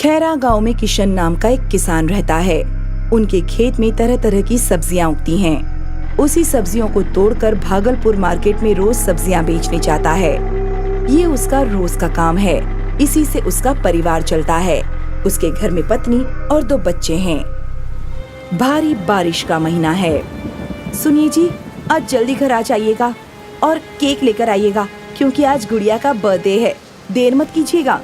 खैरा गांव में किशन नाम का एक किसान रहता है। उनके खेत में तरह तरह की सब्जियां उगती हैं। उसी सब्जियों को तोड़कर भागलपुर मार्केट में रोज सब्जियां बेचने जाता है। ये उसका रोज का काम है। इसी से उसका परिवार चलता है। उसके घर में पत्नी और 2 बच्चे हैं। भारी बारिश का महीना है। सुनिए जी, आज जल्दी घर आ जाइएगा और केक लेकर आइएगा, क्योंकि आज गुड़िया का बर्थडे है। देर मत कीजिएगा।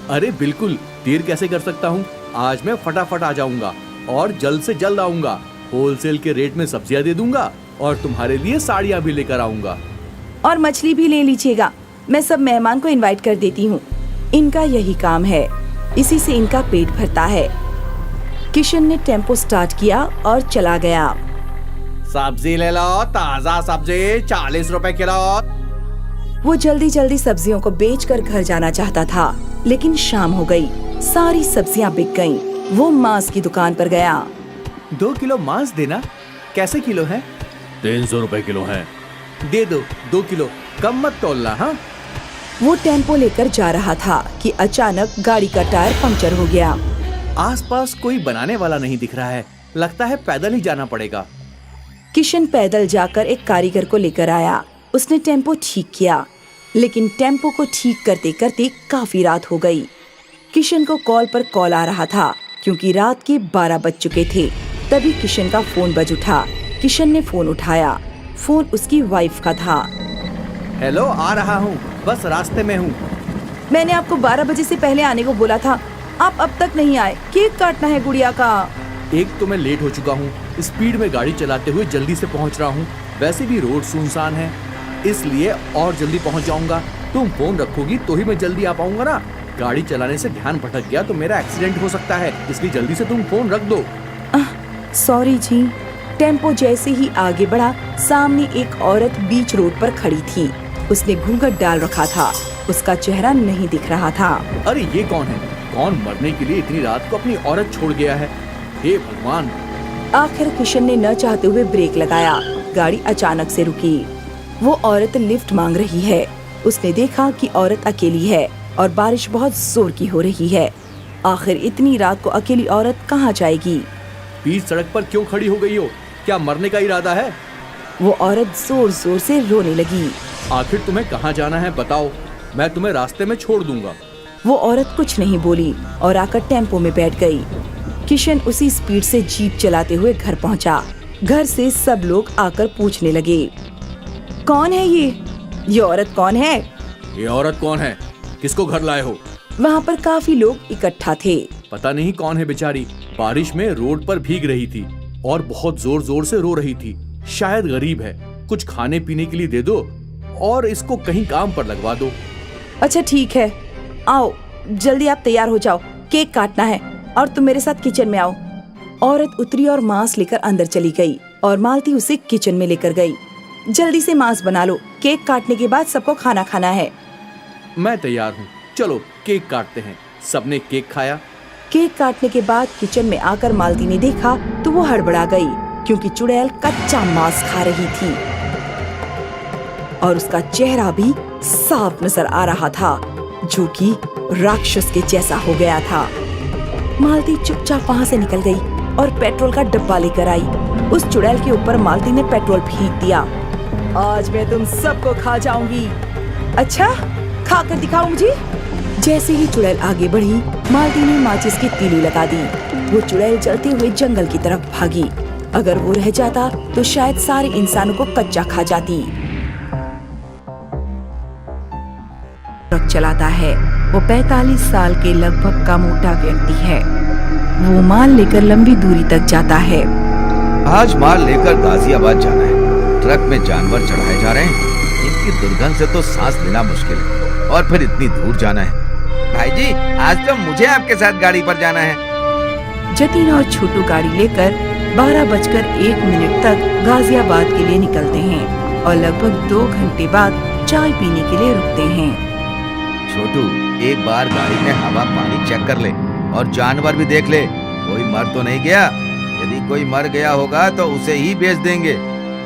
अरे बिल्कुल, देर कैसे कर सकता हूँ। आज मैं फटाफट आ जाऊंगा और जल्द से जल्द आऊंगा। होलसेल के रेट में सब्जियां दे दूंगा और तुम्हारे लिए साड़ियाँ भी लेकर आऊंगा। और मछली भी ले लीजिएगा। मैं सब मेहमान को इनवाइट कर देती हूँ। इनका यही काम है। इसी से इनका पेट भरता है। किशन ने टेम्पो स्टार्ट किया और चला गया। सब्जी ले लो, ताजा सब्जी 40 रुपए किलो। वो जल्दी जल्दी सब्जियों को बेचकर घर जाना चाहता था, लेकिन शाम हो गई। सारी सब्जियां बिक गईं। वो मांस की दुकान पर गया। 2 किलो मांस देना। कैसे किलो है? 300 रुपए किलो है। दे दो 2 किलो, कम मत तोलना। हाँ, वो टेम्पो लेकर जा रहा था कि अचानक गाड़ी का टायर पंक्चर हो गया। आसपास कोई बनाने वाला नहीं दिख रहा है। लगता है पैदल ही जाना पड़ेगा। किशन पैदल जाकर एक कारीगर को लेकर आया। उसने टेम्पो ठीक किया, लेकिन टेम्पो को ठीक करते करते काफी रात हो गई। किशन को कॉल पर कॉल आ रहा था, क्योंकि रात के 12 बज चुके थे। तभी किशन का फोन बज उठा। किशन ने फोन उठाया। फोन उसकी वाइफ का था। हेलो, आ रहा हूँ, बस रास्ते में हूँ। मैंने आपको 12 बजे से पहले आने को बोला था, आप अब तक नहीं आए। केक काटना है गुड़िया का। एक तो मैं लेट हो चुका हूँ। स्पीड में गाड़ी चलाते हुए जल्दी से पहुँच रहा हूँ। वैसे भी रोड सुनसान है, इसलिए और जल्दी पहुँच जाऊंगा। तुम फोन रखोगी तो ही मैं जल्दी आ पाऊंगा ना। गाड़ी चलाने से ध्यान भटक गया तो मेरा एक्सीडेंट हो सकता है, इसलिए जल्दी से तुम फोन रख दो। सॉरी जी। टेम्पो जैसे ही आगे बढ़ा, सामने एक औरत बीच रोड पर खड़ी थी। उसने घूंघट डाल रखा था। उसका चेहरा नहीं दिख रहा था। अरे ये कौन है? कौन मरने के लिए इतनी रात को अपनी औरत छोड़ गया है? हे भगवान। आखिर किशन ने न चाहते हुए ब्रेक लगाया। गाड़ी अचानक से रुकी। वो औरत लिफ्ट मांग रही है। उसने देखा कि औरत अकेली है और बारिश बहुत जोर की हो रही है। आखिर इतनी रात को अकेली औरत कहाँ जाएगी? बीच सड़क पर क्यों खड़ी हो गई हो? क्या मरने का इरादा है? वो औरत जोर जोर से रोने लगी। आखिर तुम्हें कहाँ जाना है बताओ, मैं तुम्हें रास्ते में छोड़ दूंगा। वो औरत कुछ नहीं बोली और आकर टेम्पो में बैठ गई। किशन उसी स्पीड से जीप चलाते हुए घर पहुंचा। घर से सब लोग आकर पूछने लगे, कौन है ये औरत कौन है? ये औरत कौन है? किसको घर लाए हो? वहाँ पर काफी लोग इकट्ठा थे। पता नहीं कौन है बेचारी। बारिश में रोड पर भीग रही थी और बहुत जोर जोर से रो रही थी। शायद गरीब है। कुछ खाने पीने के लिए दे दो और इसको कहीं काम पर लगवा दो। अच्छा ठीक है, आओ जल्दी आप तैयार हो जाओ, केक काटना है और तुम मेरे साथ किचन में आओ। औरत उतरी और मांस लेकर अंदर चली गई और मालती उसे किचन में लेकर गई। जल्दी से मांस बना लो, केक काटने के बाद सबको खाना खाना है। मैं तैयार हूँ, चलो केक काटते हैं। सबने केक खाया। केक काटने के बाद किचन में आकर मालती ने देखा तो वो हड़बड़ा गई, क्योंकि चुड़ैल कच्चा मांस खा रही थी और उसका चेहरा भी साफ नजर आ रहा था, जो कि राक्षस के जैसा हो गया था। मालती चुपचाप वहाँ से निकल गई और पेट्रोल का डब्बा लेकर आई। उस चुड़ैल के ऊपर मालती ने पेट्रोल फेंक दिया। आज मैं तुम सबको खा जाऊंगी। अच्छा, खा कर दिखाओ मुझे। जैसे ही चुड़ैल आगे बढ़ी, मालती ने माचिस की तीली लगा दी। वो चुड़ैल जलते हुए जंगल की तरफ भागी। अगर वो रह जाता तो शायद सारे इंसानों को कच्चा खा जाती। ट्रक चलाता है। वो 45 साल के लगभग का मोटा व्यक्ति है। वो माल लेकर लंबी दूरी तक जाता है। आज माल लेकर गाजियाबाद जाना है। ट्रक में जानवर चढ़ाए जा रहे हैं। इनकी दुर्गंध से तो सांस लेना मुश्किल है, और फिर इतनी दूर जाना है। भाई जी, आज तो मुझे आपके साथ गाड़ी पर जाना है। जतीन और छोटू गाड़ी लेकर 12:01 तक गाजियाबाद के लिए निकलते हैं और लगभग 2 घंटे बाद चाय पीने के लिए रुकते हैं। छोटू, एक बार गाड़ी में हवा पानी चेक कर ले और जानवर भी देख ले। कोई मर तो नहीं गया? यदि कोई मर गया होगा तो उसे ही बेच देंगे।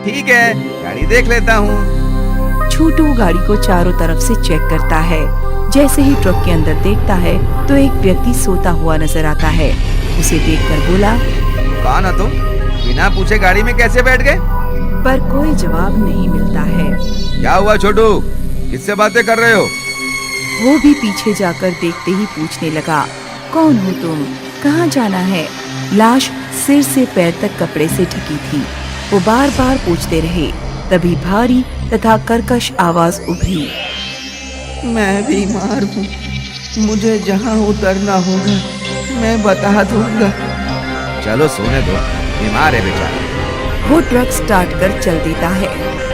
ठीक है, गाड़ी देख लेता हूँ। छोटू गाड़ी को चारों तरफ से चेक करता है। जैसे ही ट्रक के अंदर देखता है तो एक व्यक्ति सोता हुआ नजर आता है। उसे देखकर बोला, कौन हो तुम? बिना पूछे गाड़ी में कैसे बैठ गए? पर कोई जवाब नहीं मिलता है। क्या हुआ छोटू, किससे बातें कर रहे हो? वो भी पीछे जाकर देखते ही पूछने लगा, कौन हो तुम, कहाँ जाना है? लाश सिर से पैर तक कपड़े से ढकी थी। वो बार बार पूछते रहे, तभी भारी तथा कर्कश आवाज उभरी, मैं बीमार हूँ, मुझे जहाँ उतरना होगा मैं बता दूंगा। चलो सोने दो, बीमार है बेचारा। वो ट्रक स्टार्ट कर चल देता है।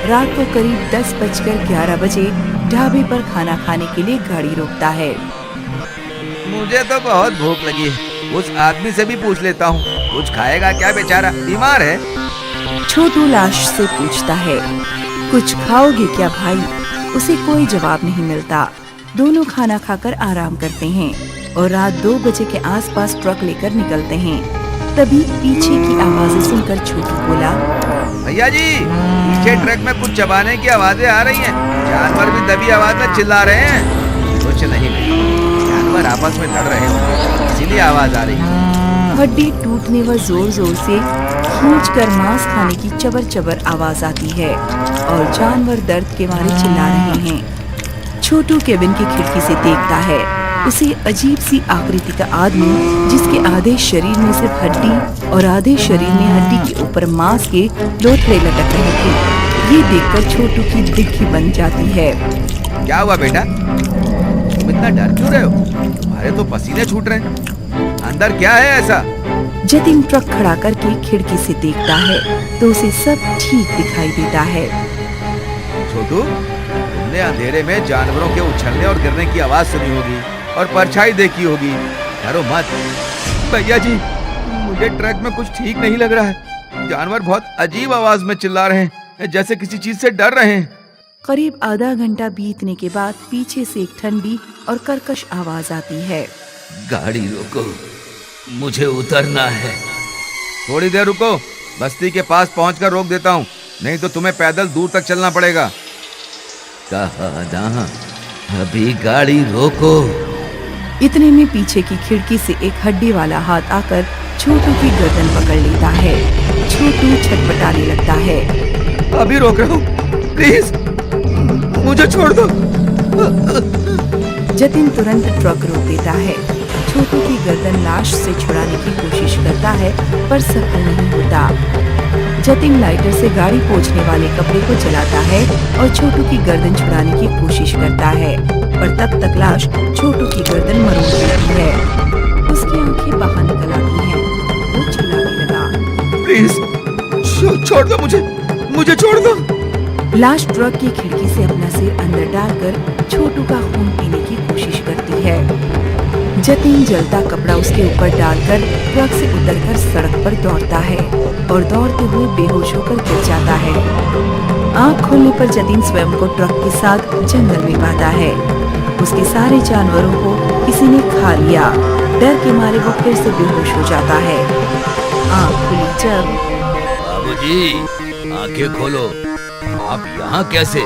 रात को करीब 10:11 बजे ढाबे पर खाना खाने के लिए गाड़ी रोकता है। मुझे तो बहुत भूख लगी है, उस आदमी से भी पूछ लेता हूँ, कुछ खाएगा क्या? बेचारा बीमार है। छोटू लाश से पूछता है, कुछ खाओगे क्या भाई? उसे कोई जवाब नहीं मिलता। दोनों खाना खाकर आराम करते हैं और रात 2 बजे के आसपास ट्रक लेकर निकलते हैं। तभी पीछे की आवाजें सुनकर छोटू बोला, भैया जी, पीछे ट्रक में कुछ चबाने की आवाजें आ रही हैं। जानवर भी दबी आवाज में चिल्ला रहे हैं। कुछ नहीं भैया, जानवर आपस में लड़ रहे होंगे, इसीलिए आवाज आ रही है। हड्डी टूटने व जोर जोर से खींचकर मांस खाने की चबर चबर आवाज आती है और जानवर दर्द के मारे चिल्ला रहे हैं। छोटू केबिन की खिड़की से देखता है। उसे अजीब सी आकृति का आदमी, जिसके आधे शरीर में सिर्फ हड्डी और आधे शरीर में हड्डी के ऊपर मांस के लोथड़े लटक रहे थे। ये देखकर छोटू की दिग्घी बन जाती है। क्या हुआ बेटा, तुम इतना डर क्यों रहे हो? तुम्हारे तो पसीने छूट रहे हैं। अंदर क्या है ऐसा? जतिन ट्रक खड़ा करके खिड़की से देखता है तो उसे सब ठीक दिखाई देता है। छोटू, तुमने अंधेरे में जानवरों के उछलने और गिरने की आवाज सुनी होगी और परछाई देखी होगी। डरो मत। भैया जी, मुझे ट्रक में कुछ ठीक नहीं लग रहा है। जानवर बहुत अजीब आवाज में चिल्ला रहे हैं, जैसे किसी चीज से डर रहे हैं। करीब आधा घंटा बीतने के बाद पीछे से एक ठंडी और कर्कश आवाज आती है। गाड़ी रोको, मुझे उतरना है। थोड़ी देर रुको, बस्ती के पास पहुंचकर रोक देता हूँ, नहीं तो तुम्हें पैदल दूर तक चलना पड़ेगा। कहा ना, अभी गाड़ी रोको। इतने में पीछे की खिड़की से एक हड्डी वाला हाथ आकर छोटू की गर्दन पकड़ लेता है। छोटू छटपटाने लगता है। अभी रोक रहा हूँ, प्लीज मुझे छोड़ दो। जतिन तुरंत ट्रक रोक देता है। छोटू की गर्दन लाश से छुड़ाने की कोशिश करता है पर सफल नहीं होता। जतिन लाइटर से गाड़ी पोंछने वाले कपड़े को जलाता है और छोटू की गर्दन छुड़ाने की कोशिश करता है, पर तब तक लाश छोटू की गर्दन मरोड़ देती है। उसकी आंखें बाहर निकल आती हैं। वो चिल्लाने लगा, प्लीज छोड़ दो मुझे छोड़ दो। लाश ट्रक की खिड़की से अपना सिर अंदर डालकर छोटू का खून पीने की कोशिश करती है। जतिन जलता कपड़ा उसके ऊपर डालकर ट्रक से उतरकर सड़क पर दौड़ता है और दौड़ते हुए बेहोश होकर गिर जाता है। आँख खोलने पर जतिन स्वयं को ट्रक के साथ जंगल में पाता है। उसके सारे जानवरों को किसी ने खा लिया। डर के मारे वो फिर से बेहोश हो जाता है। आँख खुली जब, बाबूजी, आंखें खोलो। आप यहाँ कैसे?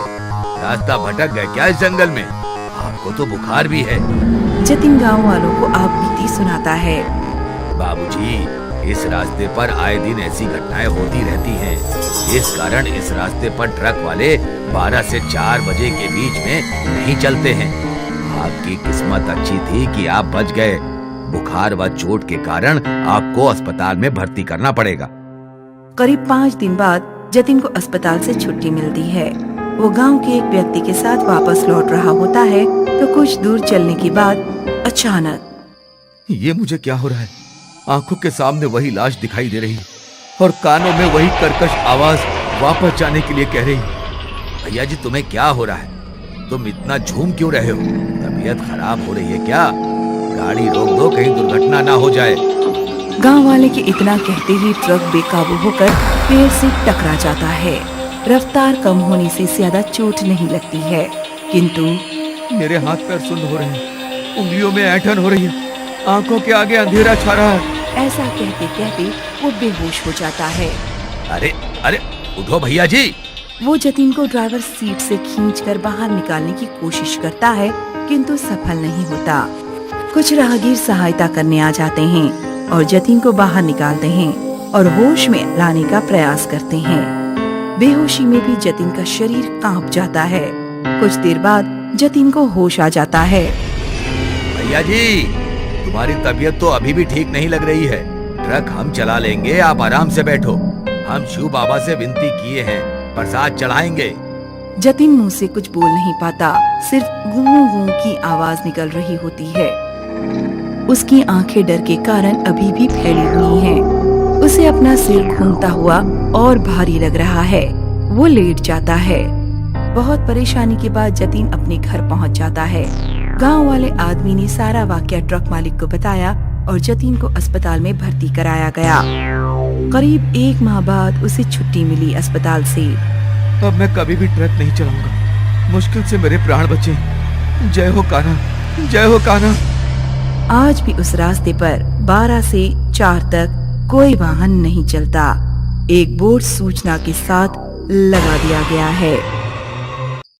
रास्ता भटक गए क्या इस जंगल में? आपको तो बुखार भी है। जतिन गांव वालों को आप बीती सुनाता है। बाबूजी, इस रास्ते पर आए दिन ऐसी घटनाएं होती रहती हैं। इस कारण इस रास्ते पर ट्रक वाले 12 से 4 बजे के बीच में नहीं चलते हैं। आपकी किस्मत अच्छी थी कि आप बच गए। बुखार व चोट के कारण आपको अस्पताल में भर्ती करना पड़ेगा। करीब 5 दिन बाद जतिन को अस्पताल से छुट्टी मिलती है। वो गांव के एक व्यक्ति के साथ वापस लौट रहा होता है तो कुछ दूर चलने के बाद अचानक, ये मुझे क्या हो रहा है? आंखों के सामने वही लाश दिखाई दे रही और कानों में वही कर्कश आवाज वापस जाने के लिए कह रही। भैया जी, तुम्हें क्या हो रहा है? तुम इतना झूम क्यों रहे हो? तबीयत खराब हो रही है क्या? गाड़ी रोक दो, कहीं दुर्घटना ना हो जाए। गांव वाले के इतना कहते ही ट्रक बेकाबू होकर पेड़ से टकरा जाता है। रफ्तार कम होने से ज्यादा चोट नहीं लगती है, किंतु मेरे हाथ पैर सुन्न हो रहे हैं, उंगलियों में ऐंठन हो रही है, आंखों के आगे अंधेरा छा रहा है। ऐसा कहते कहते वो बेहोश हो जाता है। अरे अरे, उठो भैया जी। वो जतिन को ड्राइवर सीट से खींचकर बाहर निकालने की कोशिश करता है, किंतु सफल नहीं होता। कुछ राहगीर सहायता करने आ जाते हैं और जतिन को बाहर निकालते हैं और होश में लाने का प्रयास करते हैं। बेहोशी में भी जतिन का शरीर कांप जाता है। कुछ देर बाद जतिन को होश आ जाता है। भैया जी, तुम्हारी तबीयत तो अभी भी ठीक नहीं लग रही है। ट्रक हम चला लेंगे, आप आराम से बैठो। हम शिव बाबा से विनती किए हैं, प्रसाद चढ़ाएंगे। जतिन मुंह से कुछ बोल नहीं पाता, सिर्फ गूं गूं की आवाज निकल रही होती है। उसकी आंखें डर के कारण अभी भी फैली हुई हैं। उसे अपना सिर घूमता हुआ और भारी लग रहा है। वो लेट जाता है। बहुत परेशानी के बाद जतिन अपने घर पहुंच जाता है। गांव वाले आदमी ने सारा वाकया ट्रक मालिक को बताया और जतिन को अस्पताल में भर्ती कराया गया। करीब 1 माह बाद उसे छुट्टी मिली अस्पताल से। अब मैं कभी भी ट्रक नहीं चलाऊंगा। मुश्किल से मेरे प्राण बचे। जय हो कान्हा, जय हो कान्हा। आज भी उस रास्ते पर 12 से 4 तक कोई वाहन नहीं चलता। एक बोर्ड सूचना के साथ लगा दिया गया है।